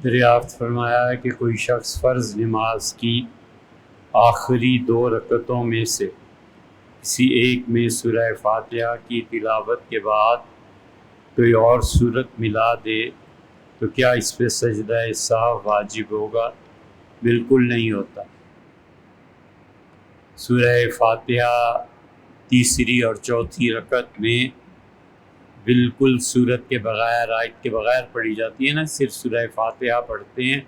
دریافت فرمایا ہے کہ کوئی شخص فرض نماز کی آخری 2 رکعتوں میں سے کسی ایک میں سورہ فاتحہ کی تلاوت کے بعد کوئی اور صورت ملا دے تو کیا اس پہ سجدہ سہو واجب ہوگا؟ بالکل نہیں ہوتا۔ سورہ فاتحہ تیسری اور چوتھی رکعت میں بالکل صورت کے بغیر، آیت کے بغیر پڑھی جاتی ہے نا، صرف سورہ فاتحہ پڑھتے ہیں۔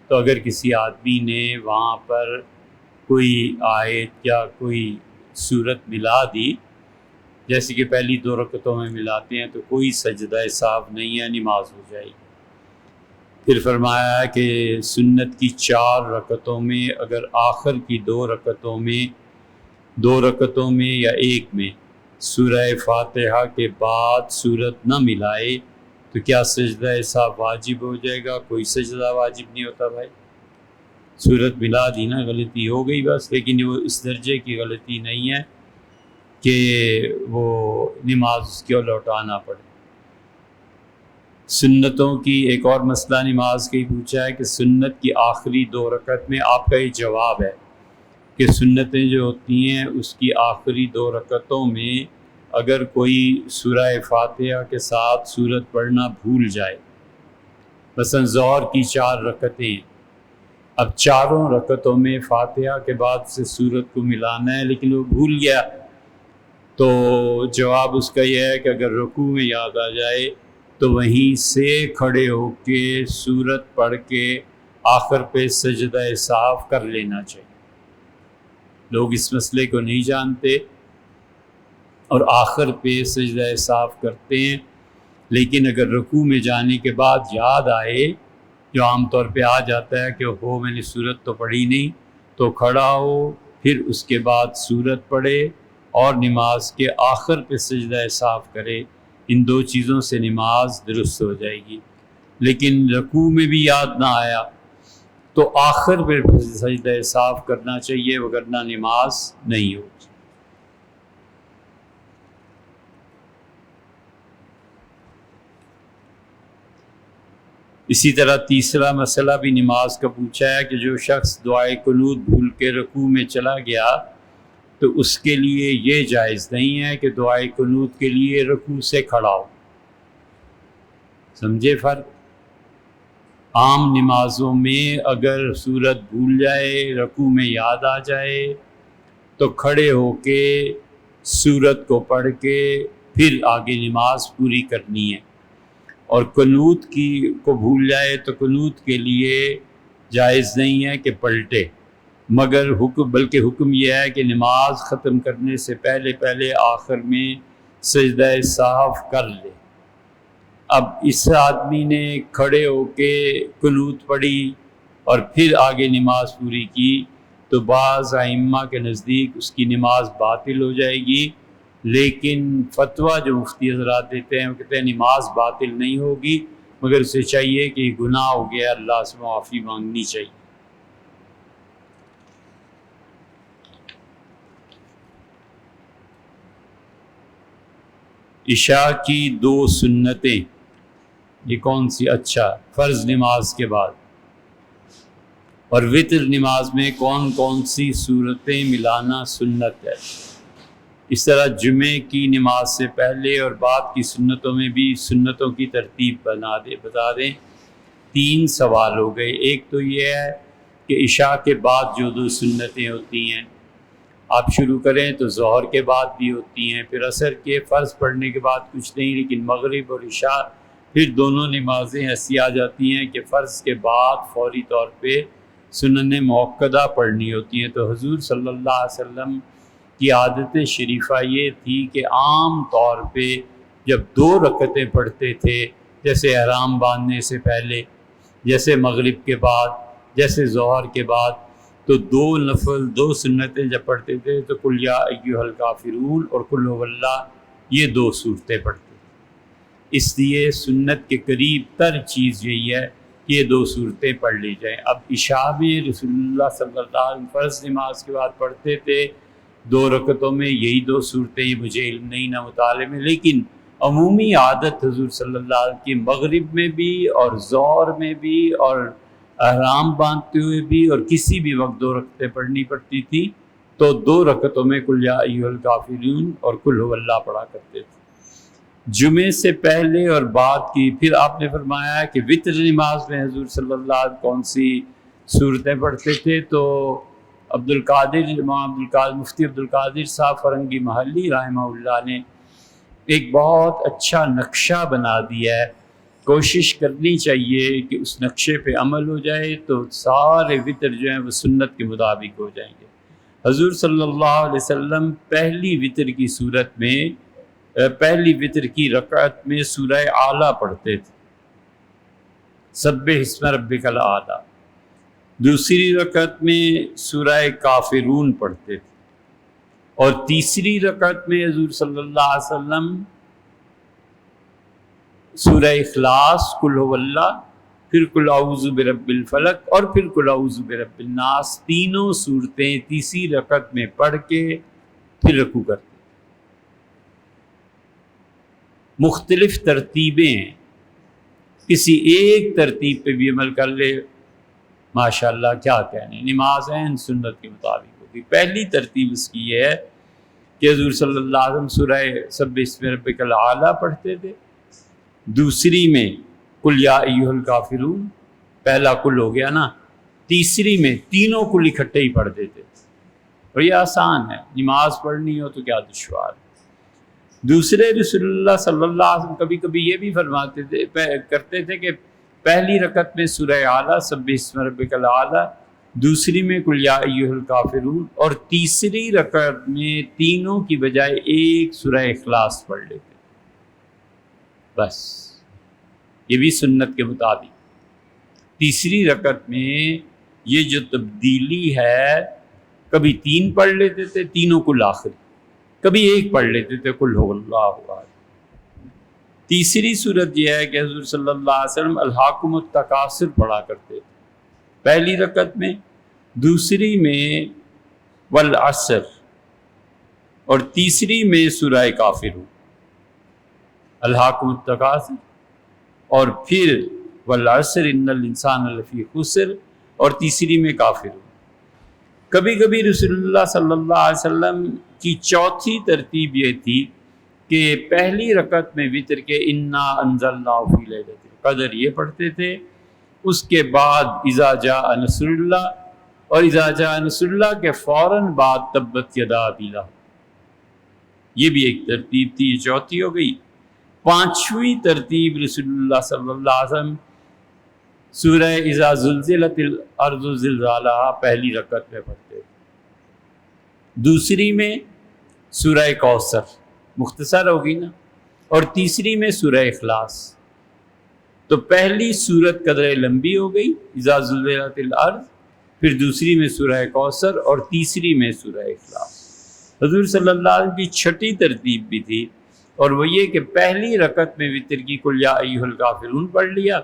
تو اگر کسی آدمی نے وہاں پر کوئی آیت یا کوئی صورت ملا دی، جیسے کہ پہلی 2 رکعتوں میں ملاتے ہیں، تو کوئی سجدہ سہو نہیں ہے، نماز ہو جائے گی۔ پھر فرمایا ہے کہ سنت کی 4 رکعتوں میں اگر آخر کی 2 رکعتوں میں یا ایک میں سورہ فاتحہ کے بعد صورت نہ ملائے تو کیا سجدہ سہو واجب ہو جائے گا؟ کوئی سجدہ واجب نہیں ہوتا بھائی، صورت ملا دی نا، غلطی ہو گئی بس، لیکن وہ اس درجے کی غلطی نہیں ہے کہ وہ نماز اس کو لوٹانا پڑے۔ سنتوں کی ایک اور مسئلہ نماز کا ہی پوچھا ہے کہ سنت کی آخری 2 رکعت میں آپ کا یہ جواب ہے کہ سنتیں جو ہوتی ہیں اس کی آخری 2 رکعتوں میں اگر کوئی سورہ فاتحہ کے ساتھ سورت پڑھنا بھول جائے، مثلا ظہر کی 4 رکعتیں ہیں، اب 4 رکعتوں میں فاتحہ کے بعد سے سورت کو ملانا ہے لیکن وہ بھول گیا، تو جواب اس کا یہ ہے کہ اگر رکوع میں یاد آ جائے تو وہیں سے کھڑے ہو کے سورت پڑھ کے آخر پہ سجدہ سہو کر لینا چاہیے۔ لوگ اس مسئلے کو نہیں جانتے اور آخر پہ سجدہ سہو کرتے ہیں، لیکن اگر رکوع میں جانے کے بعد یاد آئے، جو عام طور پہ آ جاتا ہے کہ میں نے سورت تو پڑھی نہیں، تو کھڑا ہو، پھر اس کے بعد سورت پڑھے اور نماز کے آخر پہ سجدہ سہو کرے، ان 2 چیزوں سے نماز درست ہو جائے گی۔ لیکن رکوع میں بھی یاد نہ آیا تو آخر پہ سجدہ سہو کرنا چاہیے، وگرنہ نماز نہیں ہوگی۔ اسی طرح تیسرا مسئلہ بھی نماز کا پوچھا ہے کہ جو شخص دعائے قنوت بھول کے رکوع میں چلا گیا تو اس کے لیے یہ جائز نہیں ہے کہ دعائے قنوت کے لیے رکوع سے کھڑا ہو۔ سمجھے فرق؟ عام نمازوں میں اگر سورت بھول جائے، رکوع میں یاد آ جائے تو کھڑے ہو کے سورت کو پڑھ کے پھر آگے نماز پوری کرنی ہے، اور قنوت کو بھول جائے تو قنوت کے لیے جائز نہیں ہے کہ پلٹے، مگر بلکہ حکم یہ ہے کہ نماز ختم کرنے سے پہلے آخر میں سجدہ سہو کر لے۔ اب اس آدمی نے کھڑے ہو کے قنوت پڑھی اور پھر آگے نماز پوری کی تو بعض ائمہ کے نزدیک اس کی نماز باطل ہو جائے گی، لیکن فتویٰ جو مفتی حضرات دیتے ہیں وہ کہتے ہیں نماز باطل نہیں ہوگی، مگر اسے چاہیے کہ یہ گناہ ہو گیا، اللہ سے معافی مانگنی چاہیے۔ عشاء کی 2 سنتیں، یہ کون سی؟ اچھا، فرض نماز کے بعد اور وتر نماز میں کون کون سی صورتیں ملانا سنت ہے؟ اس طرح جمعے کی نماز سے پہلے اور بعد کی سنتوں میں بھی سنتوں کی ترتیب بتا دیں۔ 3 سوال ہو گئے۔ ایک تو یہ ہے کہ عشاء کے بعد جو 2 سنتیں ہوتی ہیں آپ شروع کریں تو ظہر کے بعد بھی ہوتی ہیں، پھر عصر کے فرض پڑھنے کے بعد کچھ نہیں، لیکن مغرب اور عشاء پھر دونوں نمازیں ایسی آ جاتی ہیں کہ فرض کے بعد فوری طور پہ سنن مؤکدہ پڑھنی ہوتی ہیں۔ تو حضور صلی اللہ علیہ وسلم کی عادت شریفہ یہ تھی کہ عام طور پہ جب 2 رکعتیں پڑھتے تھے، جیسے احرام باندھنے سے پہلے، جیسے مغرب کے بعد، جیسے ظہر کے بعد، تو 2 نفل 2 سنتیں جب پڑھتے تھے تو قل یا ایھا الکافرون اور قل ھو اللہ، یہ 2 صورتیں پڑھتے تھے۔ اس لیے سنت کے قریب تر چیز یہی ہے کہ یہ 2 صورتیں پڑھ لی جائیں۔ اب عشاء میں رسول اللہ صلی اللہ علیہ وسلم فرض نماز کے بعد پڑھتے تھے 2 رکعتوں میں یہی 2 صورتیں، یہ مجھے علم نہیں نہ مطالعے میں، لیکن عمومی عادت حضور صلی اللہ علیہ وسلم کی مغرب میں بھی اور ظہر میں بھی اور احرام باندھتے ہوئے بھی اور کسی بھی وقت 2 رکعتیں پڑھنی پڑتی تھی تو 2 رکعتوں میں قل یا ایھا الکافرون اور قل ھو اللہ پڑھا کرتے تھے۔ جمعے سے پہلے اور بعد کی پھر آپ نے فرمایا ہے کہ وتر نماز میں حضور صلی اللہ علیہ وسلم کون سی صورتیں پڑھتے تھے، تو امام مفتی عبدالقادر صاحب فرنگی محلی رحمہ اللہ نے ایک بہت اچھا نقشہ بنا دیا ہے۔ کوشش کرنی چاہیے کہ اس نقشے پہ عمل ہو جائے تو سارے وتر جو ہیں وہ سنت کے مطابق ہو جائیں گے۔ حضور صلی اللہ علیہ وسلم پہلی وتر کی صورت میں پہلی وتر کی رکعت میں سورہ اعلیٰ پڑھتے تھے، سبح اسم ربک الاعلیٰ۔ دوسری رکعت میں سورہ کافرون پڑھتے تھے، اور تیسری رکعت میں حضور صلی اللہ علیہ وسلم سورہ اخلاص، قل ھو اللہ، پھر قل اعوذ برب الفلق اور پھر قل اعوذ برب الناس، تینوں صورتیں تیسری رکعت میں پڑھ کے پھر رکوع کرتے۔ مختلف ترتیبیں ہیں، کسی ایک ترتیب پہ بھی عمل کر لے ماشاءاللہ کیا کہنے، نماز عین سنت کے مطابق ہوگی۔ پہلی ترتیب اس کی یہ ہے کہ حضور صلی اللہ علیہ وسلم سورہ سبح اسم ربک الاعلیٰ پڑھتے تھے، دوسری میں قل یا ایھا الکافرون، پہلا قل ہو گیا نا، تیسری میں تینوں قل اکٹھے ہی پڑھ دیتے تھے، اور یہ آسان ہے، نماز پڑھنی ہو تو کیا دشوار ہے۔ دوسرے رسول اللہ صلی اللہ علیہ وسلم کبھی کبھی یہ بھی فرماتے تھے کرتے تھے کہ پہلی رکعت میں سورہ اعلیٰ سبح اسم ربک الاعلیٰ، دوسری میں قل یا ایھا الکافرون، اور تیسری رکعت میں تینوں کی بجائے ایک سورہ اخلاص پڑھ لیتے، بس یہ بھی سنت کے مطابق۔ تیسری رکعت میں یہ جو تبدیلی ہے، کبھی 3 پڑھ لیتے تھے، تینوں قل آخری، کبھی 1 پڑھ لیتے تھے قل ھو اللہ احد۔ تیسری صورت یہ ہے کہ حضور صلی اللہ علیہ وسلم الہاکم التکاثر پڑھا کرتے تھے پہلی رکعت میں، دوسری میں والعصر، اور تیسری میں سورہ کافرون، الہاکم التکاثر اور پھر والعصر ان الانسان لفی خسر، اور تیسری میں کافرون۔ کبھی کبھی رسول اللہ صلی اللہ علیہ وسلم کی چوتھی ترتیب یہ تھی کہ پہلی رکعت میں وتر کے انا انزلناہ فی لیلۃ القدر یہ پڑھتے تھے، اس کے بعد اذا جاء نصر اللہ، اور اذا جاء نصر اللہ کے فوراً بعد تبت یدا ابی لہب، یہ بھی ایک ترتیب تھی، یہ چوتھی ہو گئی۔ پانچویں ترتیب رسول اللہ صلی اللہ علیہ وسلم سورہ اذا زلزلت الارض زلزالہا پہلی رکعت میں پڑھتے تھے، دوسری میں سورہ کوثر مختصر ہوگی نا، اور تیسری میں سورہ اخلاص۔ تو پہلی سورت قدر لمبی ہو گئی اذا زلزلت الارض، پھر دوسری میں سورہ کوثر اور تیسری میں سورہ اخلاص۔ حضور صلی اللہ علیہ وسلم کی چھٹی ترتیب بھی تھی، اور وہ یہ کہ پہلی رکعت میں وتر کی قل یا ایھا الکافرون پڑھ لیا،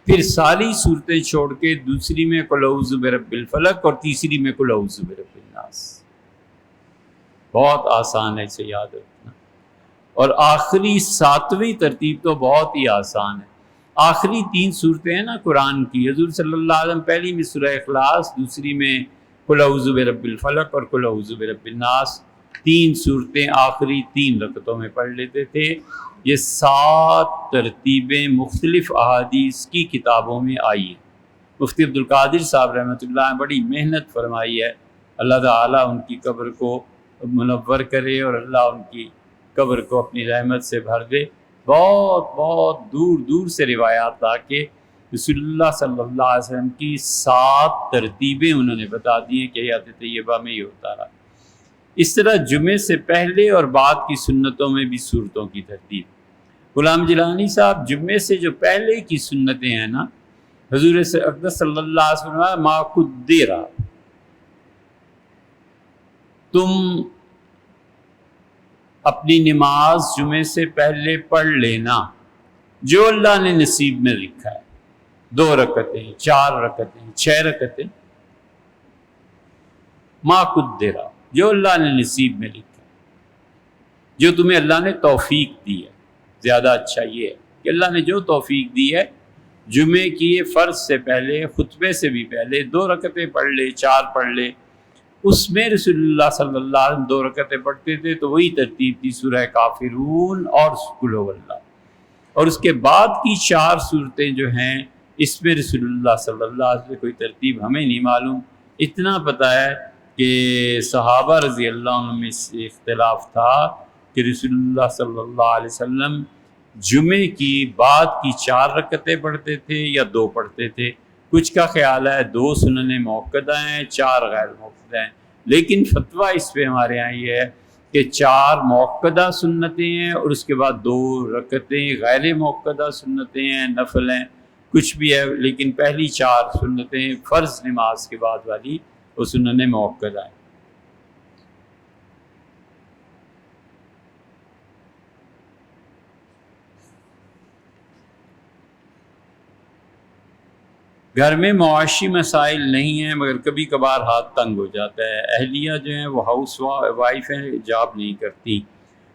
پھر ساری صورتیں چھوڑ کے دوسری میں قل اعوذ برب الفلق اور تیسری میں قل اعوذ برب الناس۔ بہت آسان ہے اسے یاد رکھنا۔ اور آخری 7ویں ترتیب تو بہت ہی آسان ہے۔ آخری 3 صورتیں ہیں نا قرآن کی، حضور صلی اللہ علیہ وسلم پہلی میں سورہ اخلاص، دوسری میں قل اعوذ برب الفلق اور قل اعوذ برب الناس، 3 صورتیں آخری 3 رکعتوں میں پڑھ لیتے تھے۔ یہ 7 ترتیبیں مختلف احادیث کی کتابوں میں آئی ہیں۔ مفتی عبدالقادر صاحب رحمۃ اللہ بڑی محنت فرمائی ہے، اللہ تعالیٰ ان کی قبر کو منور کرے اور اللہ ان کی قبر کو اپنی رحمت سے بھر دے۔ بہت بہت دور دور سے روایات لا کے رسول اللہ صلی اللہ علیہ وسلم کی 7 ترتیبیں انہوں نے بتا دی ہیں کہ حیات طیبہ میں یہ ہوتا رہا۔ اس طرح جمعے سے پہلے اور بعد کی سنتوں میں بھی صورتوں کی ترتیب۔ غلام جیلانی صاحب جمعے سے جو پہلے کی سنتیں ہیں نا، حضور اقدس صلی اللہ علیہ وسلم ما قدر، تم اپنی نماز جمعے سے پہلے پڑھ لینا جو اللہ نے نصیب میں لکھا ہے، 2 رکعتیں، 4 رکعتیں، 6 رکعتیں، ما قدر، جو اللہ نے نصیب میں لکھا ہے، جو تمہیں اللہ نے توفیق دی ہے۔ زیادہ اچھا یہ ہے کہ اللہ نے جو توفیق دی ہے، جمعے کی فرض سے پہلے، خطبے سے بھی پہلے 2 رکعتیں پڑھ لے، 4 پڑھ لے۔ اس میں رسول اللہ صلی اللہ علیہ وسلم 2 رکعتیں پڑھتے تھے، تو وہی ترتیب تھی سورہ کافرون اور قل هو اللہ، اور اس کے بعد کی 4 صورتیں جو ہیں اس میں رسول اللہ صلی اللہ علیہ وسلم کوئی ترتیب ہمیں نہیں معلوم۔ اتنا پتہ ہے کہ صحابہ رضی اللہ عنہ میں سے اختلاف تھا کہ رسول اللہ صلی اللہ علیہ وسلم جمعے کی بعد کی 4 رکعتیں پڑھتے تھے یا 2 پڑھتے تھے۔ کچھ کا خیال ہے 2 سنن موقدہ ہیں، 4 غیر موقدہ ہیں، لیکن فتویٰ اس پہ ہمارے یہاں یہ ہے کہ 4 موقدہ سنتیں ہیں اور اس کے بعد 2 رکعتیں غیر موقدہ سنتیں ہیں، نفل ہیں، کچھ بھی ہے، لیکن پہلی 4 سنتیں فرض نماز کے بعد والی وہ سنن موقدہ ہیں۔ گھر میں معاشی مسائل نہیں ہیں مگر کبھی کبھار ہاتھ تنگ ہو جاتا ہے۔ اہلیہ جو ہیں وہ ہاؤس وائف ہیں، جاب نہیں کرتی،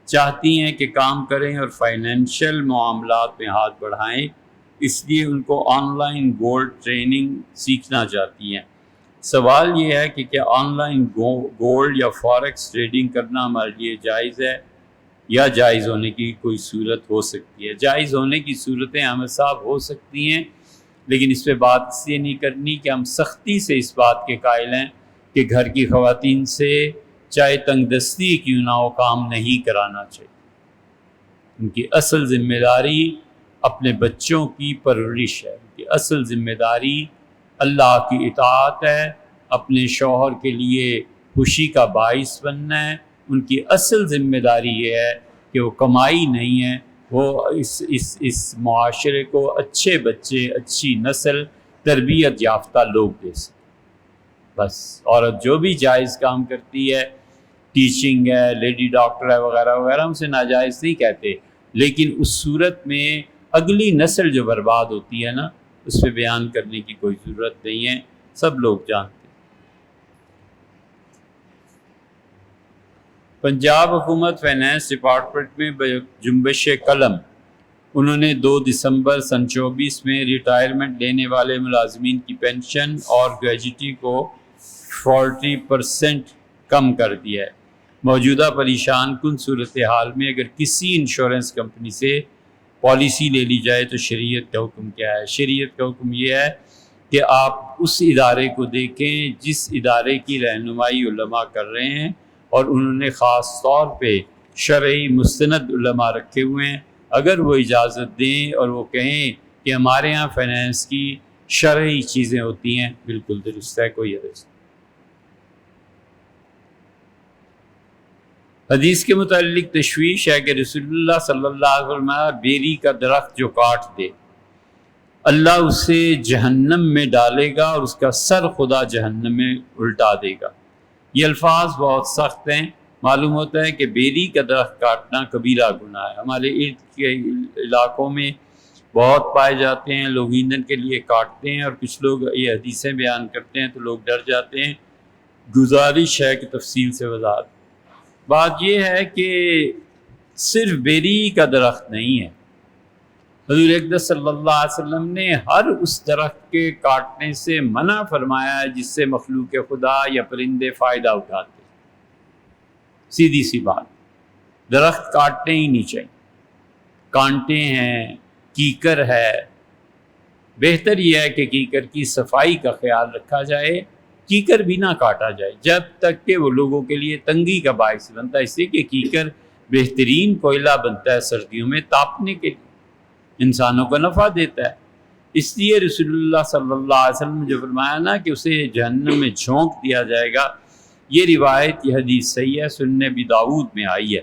چاہتی ہیں کہ کام کریں اور فائنینشیل معاملات میں ہاتھ بڑھائیں، اس لیے ان کو آن لائن گولڈ ٹریننگ سیکھنا چاہتی ہیں۔ سوال یہ ہے کہ کیا آن لائن گولڈ یا فاریکس ٹریڈنگ کرنا ہمارے لیے جائز ہے یا جائز ہونے کی کوئی صورت ہو سکتی ہے؟ جائز ہونے کی صورتیں احمد صاحب ہو سکتی ہیں، لیکن اس پہ بات اس لیے نہیں کرنی کہ ہم سختی سے اس بات کے قائل ہیں کہ گھر کی خواتین سے چاہے تنگ دستی کیوں نہ ہو کام نہیں کرانا چاہیے۔ ان کی اصل ذمہ داری اپنے بچوں کی پرورش ہے، ان کی اصل ذمہ داری اللہ کی اطاعت ہے، اپنے شوہر کے لیے خوشی کا باعث بننا ہے۔ ان کی اصل ذمہ داری یہ ہے کہ وہ کمائی نہیں ہے، وہ اس معاشرے کو اچھے بچے، اچھی نسل، تربیت یافتہ لوگ دے سکیں۔ بس عورت جو بھی جائز کام کرتی ہے، ٹیچنگ ہے، لیڈی ڈاکٹر ہے وغیرہ وغیرہ، ہم سے ناجائز نہیں کہتے، لیکن اس صورت میں اگلی نسل جو برباد ہوتی ہے نا، اس پہ بیان کرنے کی کوئی ضرورت نہیں ہے، سب لوگ جانتے ہیں۔ پنجاب حکومت فائنانس ڈپارٹمنٹ میں جنبش قلم، انہوں نے 2 دسمبر سن 24 میں ریٹائرمنٹ لینے والے ملازمین کی پینشن اور گریجویٹی کو 40% کم کر دیا ہے۔ موجودہ پریشان کن صورتحال میں اگر کسی انشورنس کمپنی سے پالیسی لے لی جائے تو شریعت کا حکم کیا ہے؟ شریعت کا حکم یہ ہے کہ آپ اس ادارے کو دیکھیں جس ادارے کی رہنمائی علماء کر رہے ہیں، اور انہوں نے خاص طور پہ شرعی مستند علماء رکھے ہوئے ہیں۔ اگر وہ اجازت دیں اور وہ کہیں کہ ہمارے ہاں فائنینس کی شرعی چیزیں ہوتی ہیں، بالکل درست ہے، کوئی حرج نہیں۔ حدیث کے متعلق تشویش ہے کہ رسول اللہ صلی اللہ علیہ وسلم بیری کا درخت جو کاٹ دے، اللہ اسے جہنم میں ڈالے گا اور اس کا سر خدا جہنم میں الٹا دے گا۔ یہ الفاظ بہت سخت ہیں۔ معلوم ہوتا ہے کہ بیری کا درخت کاٹنا کبیرہ گناہ ہے۔ ہمارے ارد کے علاقوں میں بہت پائے جاتے ہیں، لوگ ایندھن کے لیے کاٹتے ہیں، اور کچھ لوگ یہ حدیثیں بیان کرتے ہیں تو لوگ ڈر جاتے ہیں۔ گزارش ہے کہ تفصیل سے وضاحت۔ بات یہ ہے کہ صرف بیری کا درخت نہیں ہے، حضور اقدس صلی اللہ علیہ وسلم نے ہر اس درخت کے کاٹنے سے منع فرمایا ہے جس سے مخلوق خدا یا پرندے فائدہ اٹھاتے۔ سیدھی سی بات، درخت کاٹنے ہی نہیں چاہیے۔ کانٹے ہیں، کیکر ہے، بہتر یہ ہے کہ کیکر کی صفائی کا خیال رکھا جائے، کیکر بھی نہ کاٹا جائے جب تک کہ وہ لوگوں کے لیے تنگی کا باعث بنتا ہے، اس لیے کہ کیکر بہترین کوئلہ بنتا ہے سردیوں میں تاپنے کے لیے، انسانوں کو نفع دیتا ہے۔ اس لیے رسول اللہ صلی اللہ علیہ وسلم نے جو فرمایا نا کہ اسے جہنم میں جھونک دیا جائے گا، یہ روایت، یہ حدیث صحیح ہے، سنن ابی داؤد میں آئی ہے۔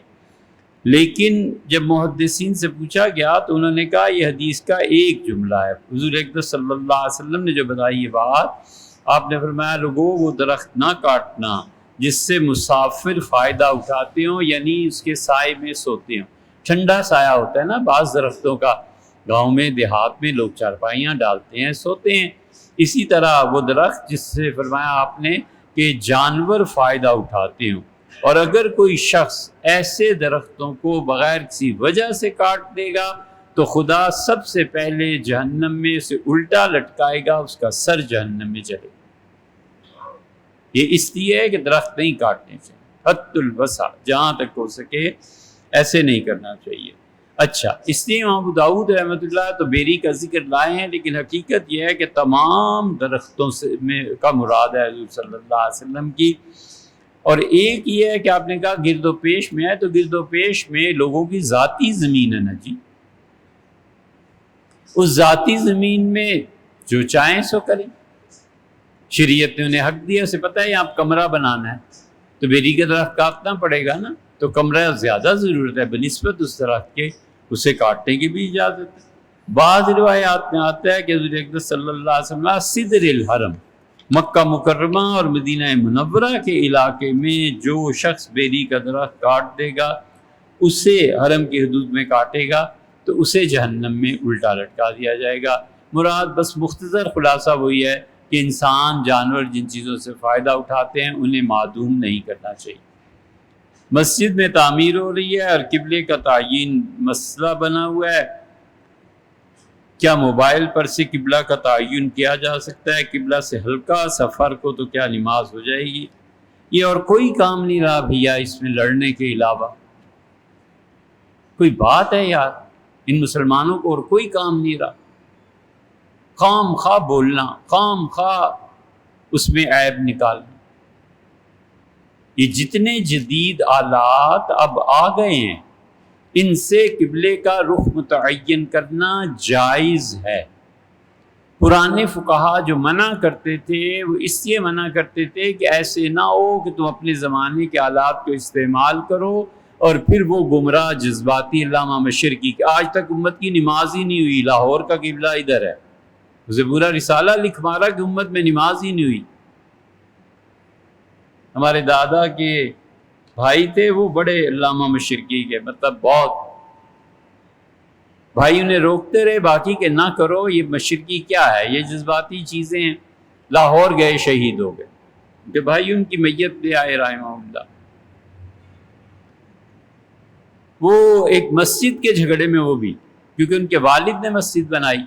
لیکن جب محدثین سے پوچھا گیا تو انہوں نے کہا یہ حدیث کا ایک جملہ ہے۔ حضور اقدس صلی اللہ علیہ وسلم نے جو بتائی یہ بات، آپ نے فرمایا لوگوں وہ درخت نہ کاٹنا جس سے مسافر فائدہ اٹھاتے ہوں، یعنی اس کے سائے میں سوتے ہوں۔ ٹھنڈا سایہ ہوتا ہے نا بعض درختوں کا، گاؤں میں دیہات میں لوگ چارپائیاں ڈالتے ہیں، سوتے ہیں۔ اسی طرح وہ درخت جس سے فرمایا آپ نے کہ جانور فائدہ اٹھاتے ہوں، اور اگر کوئی شخص ایسے درختوں کو بغیر کسی وجہ سے کاٹ دے گا تو خدا سب سے پہلے جہنم میں اسے الٹا لٹکائے گا، اس کا سر جہنم میں چلے گا۔ یہ اس لیے ہے کہ درخت نہیں کاٹنے چاہیے، حد الوسع، جہاں تک ہو سکے ایسے نہیں کرنا چاہیے۔ اچھا، اس لیے امام ابو داؤد رحمۃ اللہ تو بیری کا ذکر لائے ہیں، لیکن حقیقت یہ ہے کہ تمام درختوں سے میں کا مراد ہے حضور صلی اللہ علیہ وسلم کی۔ اور ایک یہ ہے کہ آپ نے کہا گرد و پیش میں ہے، تو گرد و پیش میں لوگوں کی ذاتی زمین ہے نا جی، اس ذاتی زمین میں جو چاہیں سو کریں، شریعت نے انہیں حق دیا، اسے پتہ ہے آپ کمرہ بنانا ہے تو بیری کا درخت کاٹنا پڑے گا نا، تو کمرہ زیادہ ضرورت ہے بنسبت اس درخت کے، اسے کاٹنے کی بھی اجازت ہے۔ بعض روایات میں آتا ہے کہ حضور اقدس صلی اللہ علیہ وسلم صدر الحرم، مکہ مکرمہ اور مدینہ منورہ کے علاقے میں جو شخص بیری کا درخت کاٹ دے گا، اسے حرم کی حدود میں کاٹے گا تو اسے جہنم میں الٹا لٹکا دیا جائے گا۔ مراد بس مختصر خلاصہ وہی ہے کہ انسان، جانور جن چیزوں سے فائدہ اٹھاتے ہیں انہیں معدوم نہیں کرنا چاہیے۔ مسجد میں تعمیر ہو رہی ہے اور قبلے کا تعین مسئلہ بنا ہوا ہے، کیا موبائل پر سے قبلہ کا تعین کیا جا سکتا ہے؟ قبلہ سے ہلکا سا فرق ہو تو کیا نماز ہو جائے گی؟ یہ اور کوئی کام نہیں رہا بھیا اس میں لڑنے کے علاوہ، کوئی بات ہے یار، ان مسلمانوں کو اور کوئی کام نہیں رہا، خام خواہ بولنا، خام خواہ اس میں عیب نکالنا۔ یہ جتنے جدید آلات اب آ گئے ہیں ان سے قبلے کا رخ متعین کرنا جائز ہے۔ پرانے فقہا جو منع کرتے تھے وہ اس لیے منع کرتے تھے کہ ایسے نہ ہو کہ تم اپنے زمانے کے آلات کو استعمال کرو اور پھر وہ گمراہ جذباتی علامہ مشرقی کہ آج تک امت کی نماز ہی نہیں ہوئی، لاہور کا قبلہ ادھر ہے، اسے پورا رسالہ لکھ مارا کہ امت میں نماز ہی نہیں ہوئی۔ ہمارے دادا کے بھائی تھے وہ بڑے علامہ مشرقی کے، مطلب بہت، بھائی انہیں روکتے رہے باقی کہ نہ کرو، یہ مشرقی کیا ہے، یہ جذباتی چیزیں ہیں۔ لاہور گئے، شہید ہو گئے، کہ بھائی ان کی میت لے آئے رحمہ اللہ۔ وہ ایک مسجد کے جھگڑے میں، وہ بھی کیونکہ ان کے والد نے مسجد بنائی،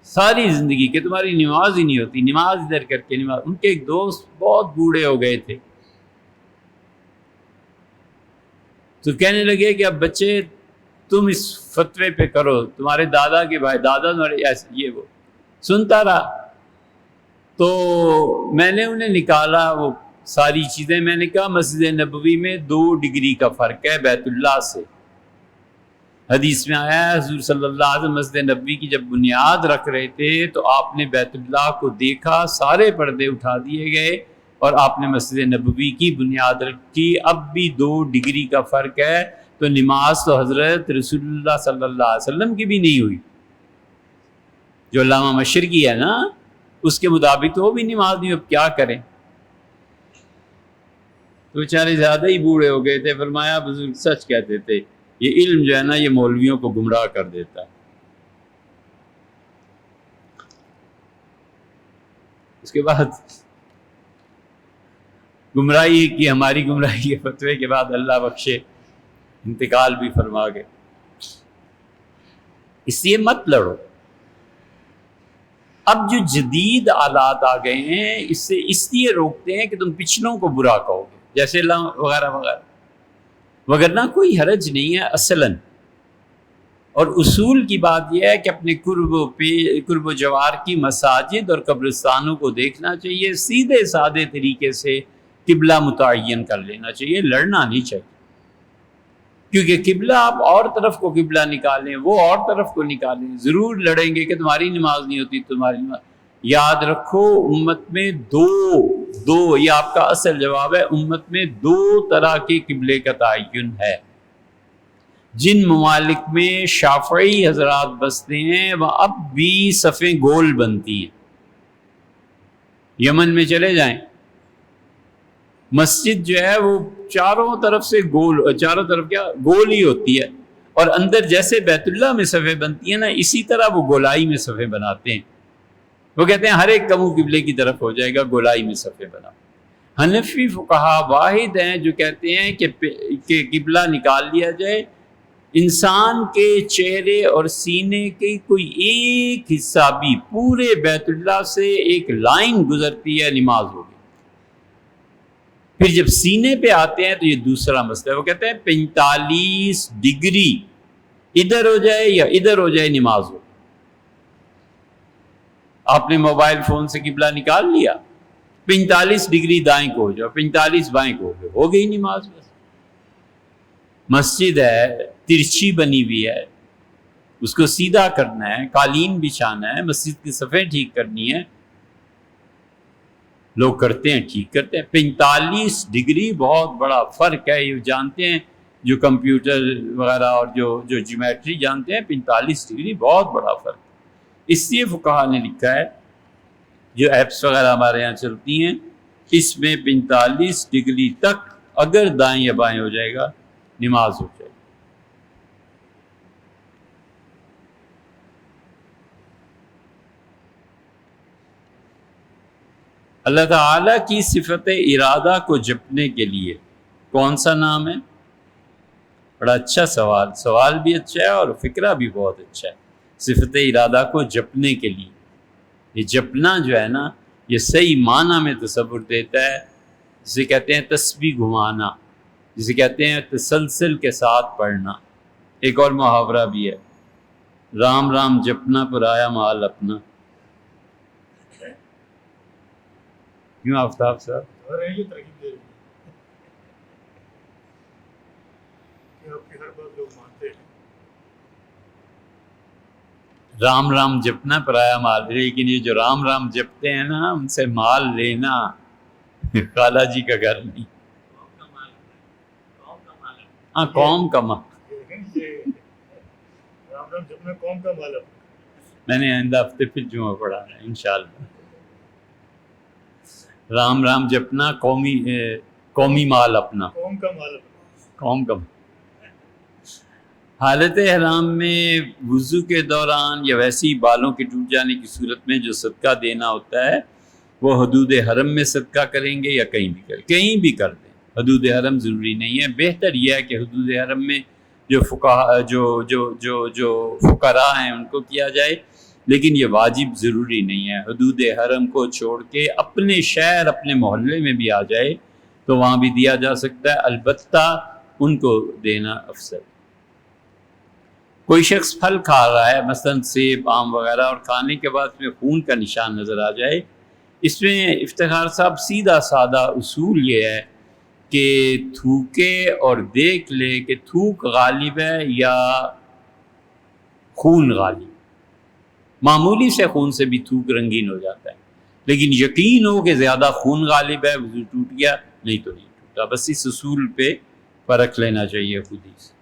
ساری زندگی کہ تمہاری نماز ہی نہیں ہوتی، نماز ادھر کر کے نماز۔ ان کے ایک دوست بہت بوڑھے ہو گئے تھے تو کہنے لگے کہ اب بچے تم اس فتوے پہ کرو، تمہارے دادا کے بھائی، دادا تمہارے ایسے، یہ وہ سنتا رہا۔ تو میں نے انہیں نکالا وہ ساری چیزیں، میں نے کہا مسجد نبوی میں 2 ڈگری کا فرق ہے بیت اللہ سے۔ حدیث میں آیا ہے حضور صلی اللہ علیہ وسلم مسجد نبوی کی جب بنیاد رکھ رہے تھے تو آپ نے بیت اللہ کو دیکھا، سارے پردے اٹھا دیے گئے اور آپ نے مسجد نبوی کی بنیاد رکھی۔ اب بھی 2 ڈگری کا فرق ہے، تو نماز تو حضرت رسول اللہ صلی اللہ علیہ وسلم کی بھی نہیں ہوئی، جو علامہ مشرقی ہے نا اس کے مطابق تو وہ بھی نماز نہیں، اب کیا کریں؟ تو بیچارے زیادہ ہی بوڑھے ہو گئے تھے۔ فرمایا بزرگ سچ کہتے تھے، یہ علم جو ہے نا یہ مولویوں کو گمراہ کر دیتا ہے۔ اس کے بعد گمراہی کی، ہماری گمراہی کے فتوے کے بعد اللہ بخشے انتقال بھی فرما گئے۔ اس لیے مت لڑو۔ اب جو جدید آلات آ گئے ہیں اس سے اس لیے روکتے ہیں کہ تم پچھلوں کو برا کہو گے، جیسے اللہ وغیرہ وغیرہ، وگرنہ کوئی حرج نہیں ہے اصلاً۔ اور اصول کی بات یہ ہے کہ اپنے قرب و جوار کی مساجد اور قبرستانوں کو دیکھنا چاہیے، سیدھے سادے طریقے سے قبلہ متعین کر لینا چاہیے، لڑنا نہیں چاہیے، کیونکہ قبلہ آپ اور طرف کو قبلہ نکالیں، وہ اور طرف کو نکالیں، ضرور لڑیں گے کہ تمہاری نماز نہیں ہوتی، تمہاری نماز۔ یاد رکھو امت میں دو یہ آپ کا اصل جواب ہے، امت میں 2 طرح کے قبلے کا تعین ہے۔ جن ممالک میں شافعی حضرات بستے ہیں وہ اب بھی صفیں گول بنتی ہیں، یمن میں چلے جائیں، مسجد جو ہے وہ چاروں طرف سے چاروں طرف کیا گول ہی ہوتی ہے، اور اندر جیسے بیت اللہ میں صفیں بنتی ہیں نا اسی طرح وہ گولائی میں صفیں بناتے ہیں۔ وہ کہتے ہیں ہر ایک کا منہ قبلے کی طرف ہو جائے گا، گولائی میں صفیں بنا۔ حنفی فقہا واحد ہیں جو کہتے ہیں کہ قبلہ نکال لیا جائے، انسان کے چہرے اور سینے کے کوئی ایک حصہ بھی پورے بیت اللہ سے ایک لائن گزرتی ہے، نماز ہوگی۔ پھر جب سینے پہ آتے ہیں تو یہ دوسرا مسئلہ ہے، وہ کہتے ہیں 45 ڈگری ادھر ہو جائے یا ادھر ہو جائے نماز ہو۔ آپ نے موبائل فون سے قبلہ نکال لیا، 45 ڈگری دائیں کو ہو جاؤ، 45 بائیں کو ہو گئی نماز۔ بس مسجد ہے، ترچھی بنی ہوئی ہے، اس کو سیدھا کرنا ہے، قالین بچھانا ہے، مسجد کی صفیں ٹھیک کرنی ہے، لوگ کرتے ہیں، ٹھیک کرتے ہیں۔ 45 ڈگری بہت بڑا فرق ہے، یہ جانتے ہیں جو کمپیوٹر وغیرہ اور جو جیومیٹری جانتے ہیں، 45 ڈگری بہت بڑا فرق ہے۔ اس لیے فقہا نے لکھا ہے، جو ایپس وغیرہ ہمارے یہاں چلتی ہیں، اس میں 45 ڈگری تک اگر دائیں یا بائیں ہو جائے گا نماز ہو جائے گی۔ اللہ تعالیٰ کی صفت ارادہ کو جپنے کے لیے کون سا نام ہے؟ بڑا اچھا سوال بھی اچھا ہے اور فکرہ بھی بہت اچھا ہے۔ صفت ارادہ کو جپنے کے لیے، یہ جپنا جو ہے نا، یہ صحیح معنی میں تصور دیتا ہے، جسے کہتے ہیں تسبیح گھمانا، جسے کہتے ہیں تسلسل کے ساتھ پڑھنا۔ ایک اور محاورہ بھی ہے، رام رام جپنا پرایا مال اپنا۔ کیوں آفتاب صاحب؟ رام رام جپنا پرایا مال، لیکن یہ جو رام رام جپتے ہیں نا، ان سے مال لینا خالہ جی کا گھر نہیں، ہاں قوم کا مال۔ میں نے آئندہ ہفتے پھر جمعہ پڑھانا ہے انشاءاللہ۔ رام رام جپنا قومی مال اپنا، قوم کا مال۔ حالت احرام میں وضو کے دوران یا ویسی بالوں کے ٹوٹ جانے کی صورت میں جو صدقہ دینا ہوتا ہے، وہ حدود حرم میں صدقہ کریں گے یا کہیں بھی کریں؟ کہیں بھی کر دیں، حدود حرم ضروری نہیں ہے۔ بہتر یہ ہے کہ حدود حرم میں جو فقراء ہیں ان کو کیا جائے، لیکن یہ واجب ضروری نہیں ہے۔ حدود حرم کو چھوڑ کے اپنے شہر، اپنے محلے میں بھی آ جائے تو وہاں بھی دیا جا سکتا ہے، البتہ ان کو دینا افضل۔ کوئی شخص پھل کھا رہا ہے، مثلا سیب، آم وغیرہ، اور کھانے کے بعد میں خون کا نشان نظر آ جائے، اس میں افتخار صاحب سیدھا سادہ اصول یہ ہے کہ تھوکے اور دیکھ لے کہ تھوک غالب ہے یا خون غالب۔ معمولی سے خون سے بھی تھوک رنگین ہو جاتا ہے، لیکن یقین ہو کہ زیادہ خون غالب ہے، وضو ٹوٹ گیا، نہیں تو نہیں ٹوٹا۔ بس اس اصول پہ پرکھ لینا چاہیے خود ہی سے۔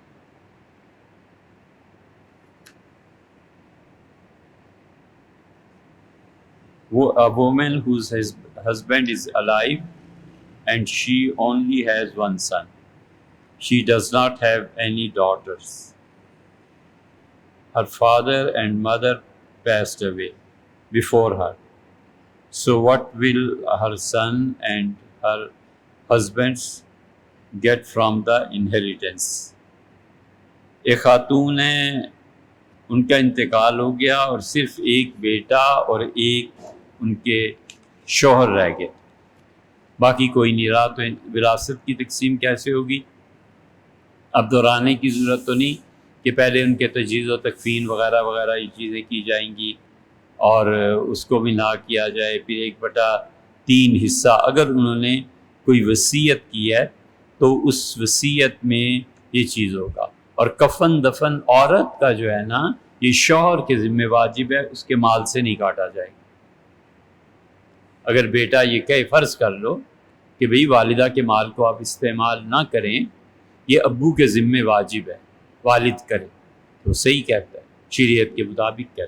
A woman whose husband is alive and she only has one son. She does not have any daughters. Her father and mother passed away before her. So what will her son and her husbands get from the inheritance? ایک خاتون ہیں، ان کا انتقال ہو گیا اور صرف ایک بیٹا اور ایک ان کے شوہر رہ گئے، باقی کوئی نہیں رہا، تو وراثت کی تقسیم کیسے ہوگی؟ اب دہرانے کی ضرورت تو نہیں کہ پہلے ان کے تجہیز و تکفین وغیرہ وغیرہ یہ چیزیں کی جائیں گی اور اس کو بھی نہ کیا جائے، پھر 1/3 حصہ اگر انہوں نے کوئی وصیت کی ہے تو اس وصیت میں یہ چیز ہوگا۔ اور کفن دفن عورت کا جو ہے نا، یہ شوہر کے ذمہ واجب ہے، اس کے مال سے نہیں کاٹا جائے گا۔ اگر بیٹا یہ کہے، فرض کر لو کہ بھئی والدہ کے مال کو آپ استعمال نہ کریں، یہ ابو کے ذمہ واجب ہے، والد کرے، تو صحیح کہتا ہے، شریعت کے مطابق کہتا ہے۔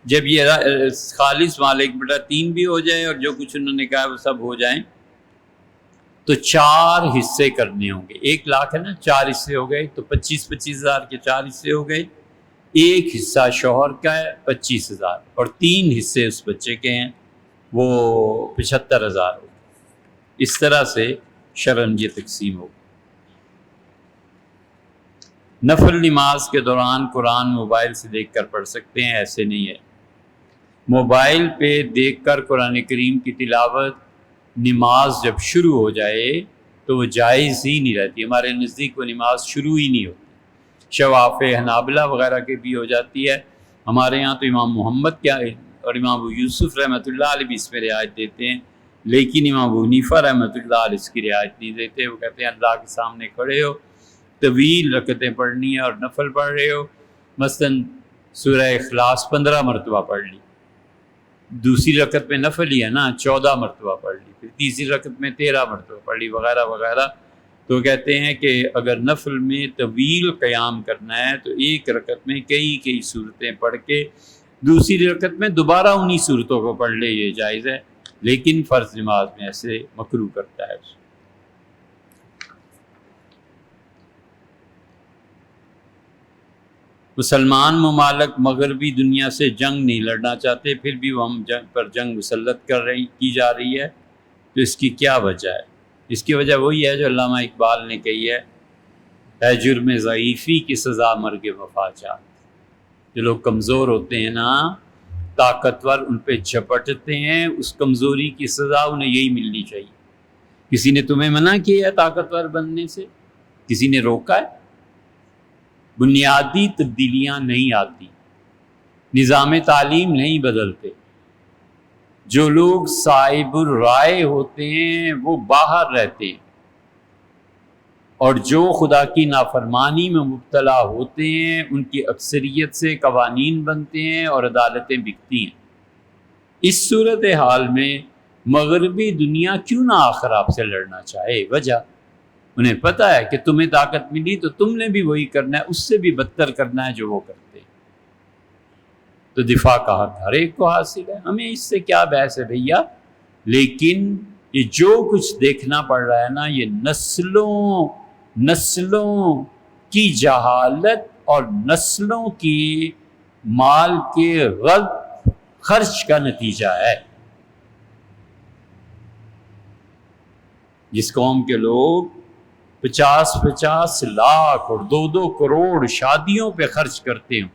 جب یہ خالص مال 1/3 بھی ہو جائے اور جو کچھ انہوں نے کہا وہ سب ہو جائیں، تو 4 حصے کرنے ہوں گے۔ 1 لاکھ ہے نا، 4 حصے ہو گئے، تو 25,000 کے 4 حصے ہو گئے، ایک حصہ شوہر کا ہے 25,000 اور 3 حصے اس بچے کے ہیں وہ 75,000 ہو. اس طرح سے شرعاً یہ تقسیم ہو. نفل نماز کے دوران قرآن موبائل سے دیکھ کر پڑھ سکتے ہیں؟ ایسے نہیں ہے. موبائل پہ دیکھ کر قرآن کریم کی تلاوت نماز جب شروع ہو جائے تو وہ جائز ہی نہیں رہتی. ہمارے نزدیک وہ نماز شروع ہی نہیں ہوتی. شواف حنابلہ وغیرہ کے بھی ہو جاتی ہے. ہمارے ہاں تو امام محمد کیا اور امام ابو یوسف رحمۃ اللہ علیہ بھی اس میں رعایت دیتے ہیں، لیکن امام ابو حنیفہ رحمۃ اللہ علیہ اس کی رعایت نہیں دیتے. وہ کہتے ہیں اللہ کے سامنے کھڑے ہو، طویل رکعتیں پڑھنی ہے اور نفل پڑھ رہے ہو، مثلاً سورہ اخلاص 15 مرتبہ پڑھ لی، دوسری رکعت میں نفل ہی ہے نا 14 مرتبہ پڑھ لی، پھر تیسری رکعت میں 13 مرتبہ پڑھ لی وغیرہ وغیرہ. تو کہتے ہیں کہ اگر نفل میں طویل قیام کرنا ہے تو ایک رکعت میں کئی صورتیں پڑھ کے دوسری رکعت میں دوبارہ انہی صورتوں کو پڑھ لے، یہ جائز ہے. لیکن فرض نماز میں ایسے مکروہ کرتا ہے اس. مسلمان ممالک مغربی دنیا سے جنگ نہیں لڑنا چاہتے، پھر بھی وہ ہم پر جنگ مسلط کی جا رہی ہے، تو اس کی کیا وجہ ہے؟ اس کی وجہ وہی ہے جو علامہ اقبال نے کہی ہے جرم ضعیفی کی سزا مرگ مفاجات. جو لوگ کمزور ہوتے ہیں نا، طاقتور ان پہ جھپٹتے ہیں، اس کمزوری کی سزا انہیں یہی ملنی چاہیے. کسی نے تمہیں منع کیا ہے طاقتور بننے سے؟ کسی نے روکا ہے؟ بنیادی تبدیلیاں نہیں آتی، نظام تعلیم نہیں بدلتے. جو لوگ صاحب الرائے ہوتے ہیں وہ باہر رہتے ہیں، اور جو خدا کی نافرمانی میں مبتلا ہوتے ہیں ان کی اکثریت سے قوانین بنتے ہیں اور عدالتیں بکتی ہیں. اس صورتحال میں مغربی دنیا کیوں نہ آخر آپ سے لڑنا چاہے؟ وجہ انہیں پتہ ہے کہ تمہیں طاقت ملی تو تم نے بھی وہی کرنا ہے، اس سے بھی بدتر کرنا ہے جو وہ کرتے ہیں. تو دفاع کا حق ہر ایک کو حاصل ہے، ہمیں اس سے کیا بحث ہے بھیا. لیکن یہ جو کچھ دیکھنا پڑ رہا ہے نا، یہ نسلوں کی جہالت اور نسلوں کی مال کے غلط خرچ کا نتیجہ ہے. جس قوم کے لوگ 50 لاکھ اور 2 کروڑ شادیوں پہ خرچ کرتے ہوں،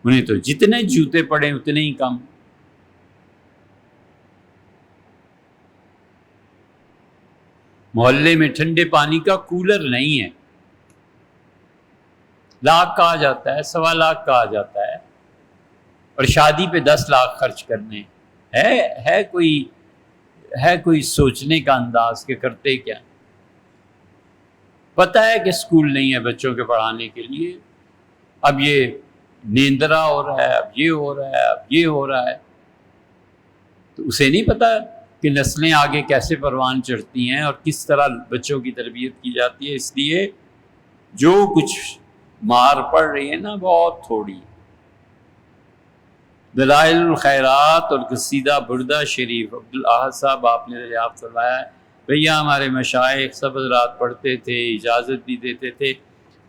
انہیں تو جتنے جوتے پڑے اتنے ہی کم. محلے میں ٹھنڈے پانی کا کولر نہیں ہے، لاکھ کا آ جاتا ہے، 1.25 لاکھ کا آ جاتا ہے، اور شادی پہ 10 لاکھ خرچ کرنے ہے کوئی سوچنے کا انداز کہ کرتے کیا؟ پتہ ہے کہ اسکول نہیں ہے بچوں کے پڑھانے کے لیے، اب یہ نیندرا ہو رہا ہے، اب یہ ہو رہا ہے، اب یہ ہو رہا ہے. تو اسے نہیں پتہ کہ نسلیں آگے کیسے پروان چڑھتی ہیں اور کس طرح بچوں کی تربیت کی جاتی ہے. اس لیے جو کچھ مار پڑ رہی ہے نا بہت تھوڑی. دلائل الخیرات اور قصیدہ بردہ شریف عبدالاحد صاحب آپ نے دریافت فرمایا ہے. بھیا ہمارے مشائخ سب حضرات پڑھتے تھے، اجازت بھی دیتے تھے.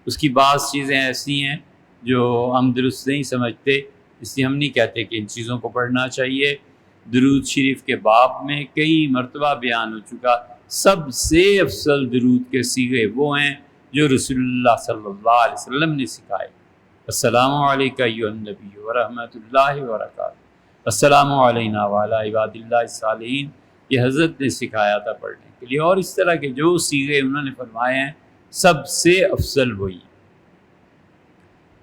اس کی بعض چیزیں ایسی ہیں جو ہم درست نہیں سمجھتے، اس لیے ہم نہیں کہتے کہ ان چیزوں کو پڑھنا چاہیے. درود شریف کے باب میں کئی مرتبہ بیان ہو چکا، سب سے افضل درود کے صیغے وہ ہیں جو رسول اللہ صلی اللہ علیہ وسلم نے سکھائے. السلام علیکم ایھا النبی ورحمۃ اللہ وبرکاتہ، السلام علینا وعلی عباد اللہ الصالحین. یہ حضرت نے سکھایا تھا پڑھنے کے لیے، اور اس طرح کے جو صیغے انہوں نے فرمائے ہیں سب سے افضل وہی.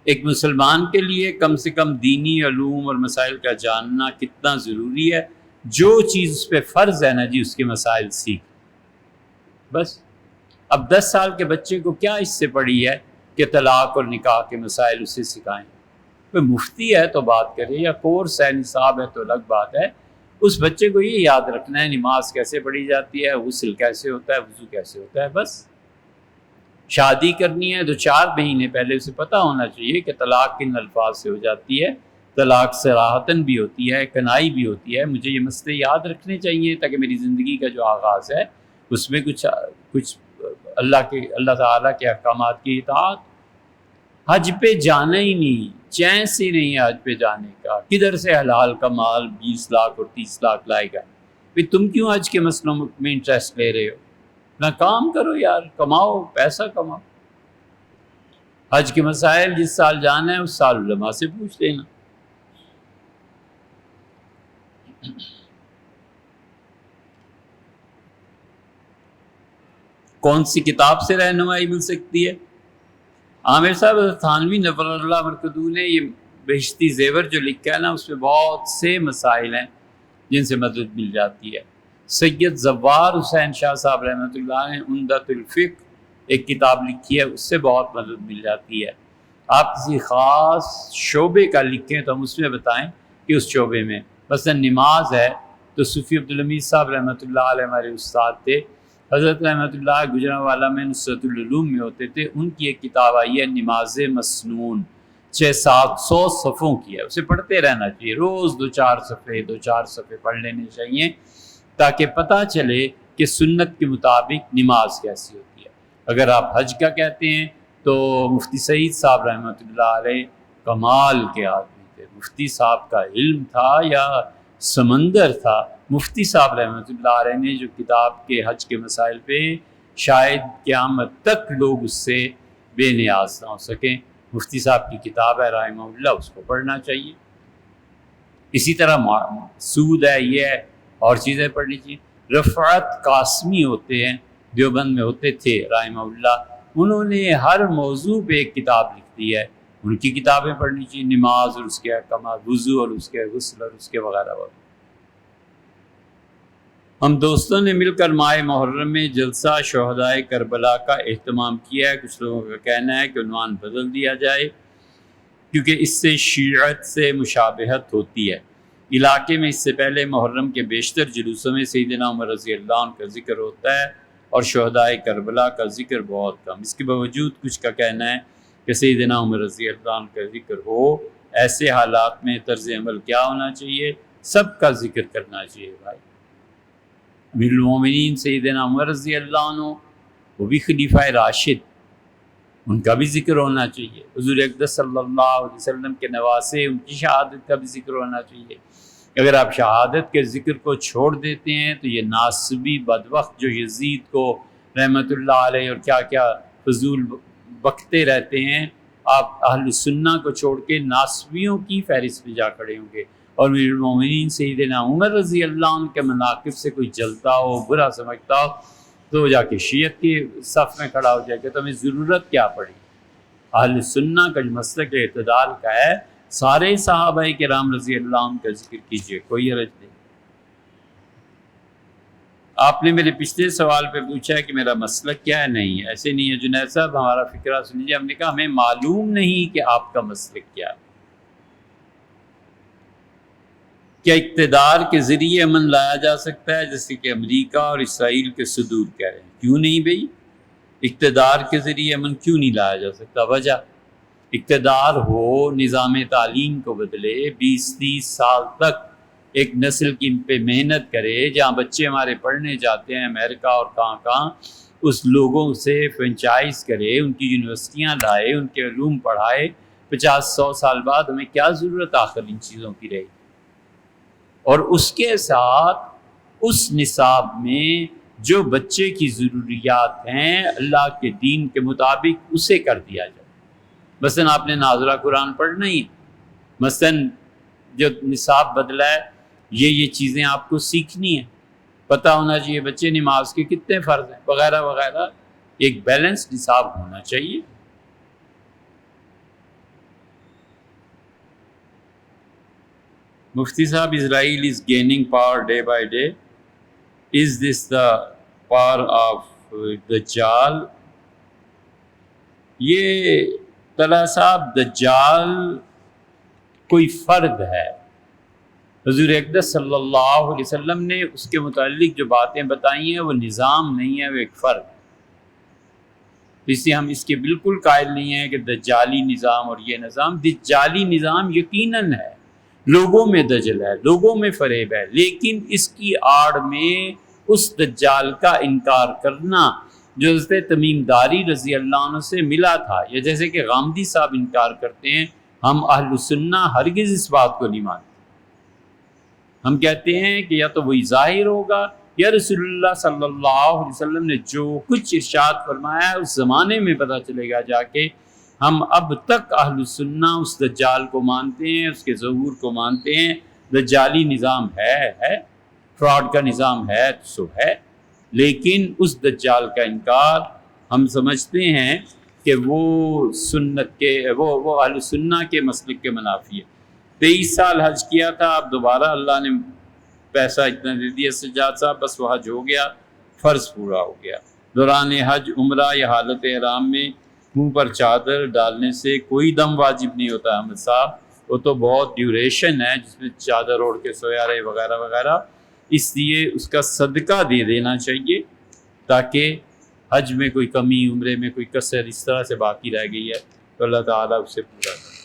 ایک مسلمان کے لیے کم سے کم دینی علوم اور مسائل کا جاننا کتنا ضروری ہے. جو چیز اس پہ فرض ہے نا جی، اس کے مسائل سیکھ. بس اب 10 سال کے بچے کو کیا اس سے پڑی ہے کہ طلاق اور نکاح کے مسائل اسے سکھائیں؟ کوئی مفتی ہے تو بات کرے، یا کورس ہے، نصاب ہے تو الگ بات ہے. اس بچے کو یہ یاد رکھنا ہے نماز کیسے پڑھی جاتی ہے، غسل کیسے ہوتا ہے، وضو کیسے ہوتا ہے. بس شادی کرنی ہے تو 4 مہینے پہلے اسے پتہ ہونا چاہیے کہ طلاق کن الفاظ سے ہو جاتی ہے، طلاق صراحتاً بھی ہوتی ہے، کنائی بھی ہوتی ہے. مجھے یہ مسئلے یاد رکھنے چاہیے تاکہ میری زندگی کا جو آغاز ہے اس میں کچھ اللہ تعالیٰ کے احکامات کی اطاعت. حج پہ جانا ہی نہیں، چین سے نہیں ہے حج پہ جانے کا، کدھر سے حلال کا مال 20 لاکھ اور 30 لاکھ لائے گا؟ پھر تم کیوں حج کے مسئلوں میں انٹرسٹ لے رہے ہو؟ نہ کام کرو یار، کماؤ، پیسہ کماؤ۔ حج کے مسائل جس سال جانا ہے اس سال علماء سے پوچھ لینا۔ کون سی کتاب سے رہنمائی مل سکتی ہے؟ عامر صاحب تھانوی نور اللہ مرکدو نے یہ بہشتی زیور جو لکھا ہے نا، اس میں بہت سے مسائل ہیں جن سے مدد مل جاتی ہے۔ سید زوار حسین شاہ صاحب رحمۃ اللہ نے عمدۃ الفقہ ایک کتاب لکھی ہے، اس سے بہت مدد مل جاتی ہے۔ آپ کسی خاص شعبے کا لکھیں تو ہم اس میں بتائیں کہ اس شعبے میں مثلا نماز ہے تو صوفی عبدالحمید صاحب رحمۃ اللہ علیہ ہمارے استاد تھے، حضرت رحمۃ اللہ گجرانوالہ میں نصرت العلوم میں ہوتے تھے، ان کی ایک کتاب آئی ہے نماز مسنون، 600-700 صفحوں کی ہے، اسے پڑھتے رہنا چاہیے، روز 2-4 صفحے پڑھ لینے چاہیے تاکہ پتہ چلے کہ سنت کے مطابق نماز کیسی ہوتی ہے۔ اگر آپ حج کا کہتے ہیں تو مفتی سعید صاحب رحمۃ اللہ علیہ کمال کے آدمی تھے، مفتی صاحب کا علم تھا یا سمندر تھا۔ مفتی صاحب رحمۃ اللہ علیہ نے جو کتاب کے حج کے مسائل پہ شاید قیامت تک لوگ اس سے بے نیاز نہ ہو سکیں، مفتی صاحب کی کتاب ہے رحمہ اللہ، اس کو پڑھنا چاہیے۔ اسی طرح سود ہے، یہ ہے، اور چیزیں پڑھنی چاہیے۔ رفعت قاسمی ہوتے ہیں، دیوبند میں ہوتے تھے رحمہ اللہ، انہوں نے ہر موضوع پہ ایک کتاب لکھ دی ہے، ان کی کتابیں پڑھنی چاہیے، نماز اور اس کے احکامات، وضو اور اس کے غسل اور اس کے وغیرہ وغیرہ۔ ہم دوستوں نے مل کر ماہ محرم میں جلسہ شہدائے کربلا کا اہتمام کیا ہے، کچھ لوگوں کا کہنا ہے کہ عنوان بدل دیا جائے کیونکہ اس سے شیعت سے مشابہت ہوتی ہے۔ علاقے میں اس سے پہلے محرم کے بیشتر جلوسوں میں سیدنا عمر رضی اللہ عنہ کا ذکر ہوتا ہے اور شہدائے کربلا کا ذکر بہت کم۔ اس کے باوجود کچھ کا کہنا ہے کہ سیدنا عمر رضی اللہ عنہ کا ذکر ہو، ایسے حالات میں طرز عمل کیا ہونا چاہیے؟ سب کا ذکر کرنا چاہیے بھائی۔ امیر المومنین سیدنا عمر رضی اللہ عنہ، وہ بھی خلیفہ راشد، ان کا بھی ذکر ہونا چاہیے۔ حضور اقدس صلی اللہ علیہ وسلم کے نواسے، ان کی شہادت کا بھی ذکر ہونا چاہیے۔ اگر آپ شہادت کے ذکر کو چھوڑ دیتے ہیں تو یہ ناصبی بدبخت جو یزید کو رحمت اللہ علیہ اور کیا کیا فضول بکتے رہتے ہیں، آپ اہل سنہ کو چھوڑ کے ناصبیوں کی فہرست میں جا کھڑے ہوں گے۔ اور امیر المومنین سیدنا عمر رضی اللہ عنہ کے مناقب سے کوئی جلتا ہو، برا سمجھتا ہو تو جا کے شیعت کے صف میں کھڑا ہو جائے گا، تو ہمیں ضرورت کیا پڑی؟ اہل سنہ کا جو مسلک اعتدال کا ہے، سارے صحابہ کرام رضی اللہ عنہ کا ذکر کیجئے، کوئی حرج نہیں۔ آپ نے میرے پچھلے سوال پہ پوچھا ہے کہ میرا مسلک کیا ہے، نہیں ایسے نہیں ہے جنید صاحب، ہمارا فکرہ سن لیجیے۔ ہم نے کہا ہمیں معلوم نہیں کہ آپ کا مسلک کیا ہے۔ کیا اقتدار کے ذریعے امن لایا جا سکتا ہے جیسے کہ امریکہ اور اسرائیل کے صدور کہہ رہے ہیں؟ کیوں نہیں بھئی، اقتدار کے ذریعے امن کیوں نہیں لایا جا سکتا؟ وجہ اقتدار ہو، نظام تعلیم کو بدلے، 20-30 سال تک ایک نسل کی پہ محنت کرے، جہاں بچے ہمارے پڑھنے جاتے ہیں امریکہ اور کہاں اس لوگوں سے فرنچائز کرے، ان کی یونیورسٹیاں لائے، ان کے علوم پڑھائے۔ 50-100 سال بعد ہمیں کیا ضرورت آخر ان چیزوں کی رہی؟ اور اس کے ساتھ اس نصاب میں جو بچے کی ضروریات ہیں اللہ کے دین کے مطابق اسے کر دیا جائے۔ مثلا آپ نے ناظرہ قرآن پڑھنا ہی، مثلا جو نصاب بدلا ہے یہ چیزیں آپ کو سیکھنی ہیں، پتہ ہونا چاہیے بچے نماز کے کتنے فرض ہیں وغیرہ وغیرہ، ایک بیلنس نصاب ہونا چاہیے۔ مفتی صاحب، Israel is gaining power day by day. Is this the power of دجال؟ یہ طلحہ صاحب دجال کوئی فرد ہے، حضور اقدس صلی اللہ علیہ وسلم نے اس کے متعلق جو باتیں بتائی ہیں وہ نظام نہیں ہے، وہ ایک فرد۔ اس لیے ہم اس کے بالکل قائل نہیں ہیں کہ دجالی نظام اور یہ نظام۔ دجالی نظام یقیناً ہے، لوگوں میں دجل ہے، لوگوں میں فریب ہے، لیکن اس کی آڑ میں اس دجال کا انکار کرنا جو حضرت تمیم داری رضی اللہ عنہ سے ملا تھا، یا جیسے کہ غامدی صاحب انکار کرتے ہیں ہم اہل سنہ ہرگز اس بات کو نہیں مانتے۔ ہم کہتے ہیں کہ یا تو وہی ظاہر ہوگا یا رسول اللہ صلی اللہ علیہ وسلم نے جو کچھ ارشاد فرمایا ہے اس زمانے میں پتہ چلے گا جا کے۔ ہم اب تک اہل سنہ اس دجال کو مانتے ہیں، اس کے ظہور کو مانتے ہیں۔ دجالی نظام ہے، فراڈ کا نظام ہے تو سو ہے، لیکن اس دجال کا انکار ہم سمجھتے ہیں کہ وہ سنت کے وہ اہل سنہ کے مسلک کے منافی ہے۔ 23 سال حج کیا تھا، اب دوبارہ اللہ نے پیسہ اتنا دے دیا سجاد صاحب، بس وہ حج ہو گیا، فرض پورا ہو گیا۔ دوران حج، عمرہ یا حالت احرام میں منہ پر چادر ڈالنے سے کوئی دم واجب نہیں ہوتا احمد صاحب، وہ تو بہت ڈیوریشن ہے جس میں چادر اوڑھ کے سویا رہے وغیرہ وغیرہ، اس لیے اس کا صدقہ دے دینا چاہیے تاکہ حج میں کوئی کمی، عمرے میں کوئی کسر اس طرح سے باقی رہ گئی ہے تو اللہ تعالیٰ اسے پورا کرے۔